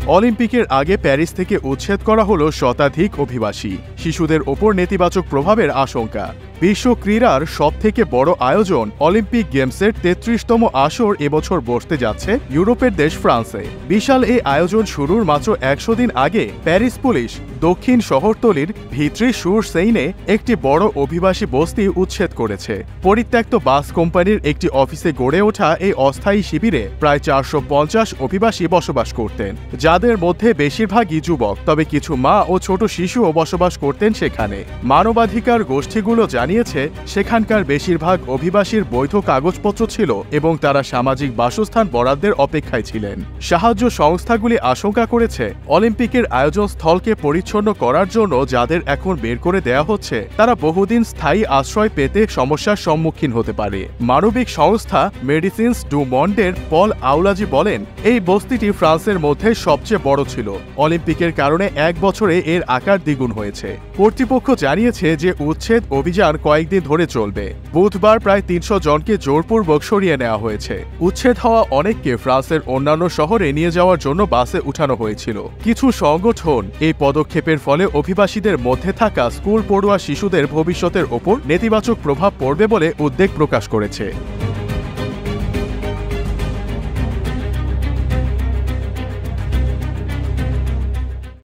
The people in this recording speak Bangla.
অলিম্পিকের আগে প্যারিস থেকে উচ্ছেদ করা হলো শতাধিক অভিবাসী। শিশুদের ওপর নেতিবাচক প্রভাবের আশঙ্কা। বিশ্ব ক্রীড়ার সবথেকে বড় আয়োজন অলিম্পিক গেমসের ৩৩তম আসর এবছর বসতে যাচ্ছে ইউরোপের দেশ ফ্রান্সে। বিশাল এই আয়োজন শুরুর মাত্র ১০০ দিন আগে প্যারিস পুলিশ দক্ষিণ শহরতলির ভিত্রি সুর সেইনে একটি বড় অভিবাসী বস্তি উচ্ছেদ করেছে। পরিত্যক্ত বাস কোম্পানির একটি অফিসে গড়ে ওঠা এই অস্থায়ী শিবিরে প্রায় ৪৫০ অভিবাসী বসবাস করতেন, যাদের মধ্যে বেশিরভাগই যুবক, তবে কিছু মা ও ছোট শিশুও বসবাস করতেন সেখানে। মানবাধিকার গোষ্ঠীগুলো জানিয়েছে সেখানকার বেশিরভাগ অভিবাসীর বৈধ কাগজপত্র ছিল এবং তারা সামাজিক বাসস্থান বরাদ্দের অপেক্ষায় ছিলেন। সাহায্য সংস্থাগুলি আশঙ্কা করেছে অলিম্পিকের আয়োজন স্থলকে পরিচ্ছন্ন করার জন্য যাদের এখন বের করে দেয়া হচ্ছে তারা বহুদিন স্থায়ী আশ্রয় পেতে সমস্যার সম্মুখীন হতে পারে। মানবিক সংস্থা মেডিসিনস ডু মন্ডের পল আউলাজি বলেন, এই বস্তিটি ফ্রান্সের মধ্যে সবচেয়ে বড় ছিল। অলিম্পিকের কারণে এক বছরে এর আকার দ্বিগুণ হয়েছে। কর্তৃপক্ষ জানিয়েছে যে উচ্ছেদ অভিযান কয়েকদিন ধরে চলবে। বুধবার প্রায় ৩০০ জনকে জোরপূর্বক সরিয়ে নেওয়া হয়েছে। উচ্ছেদ হওয়া অনেককে ফ্রান্সের অন্যান্য শহরে নিয়ে যাওয়ার জন্য বাসে উঠানো হয়েছিল। কিছু সংগঠন এই পদক্ষেপের ফলে অভিবাসীদের মধ্যে থাকা স্কুল পড়ুয়া শিশুদের ভবিষ্যতের ওপর নেতিবাচক প্রভাব পড়বে বলে উদ্বেগ প্রকাশ করেছে।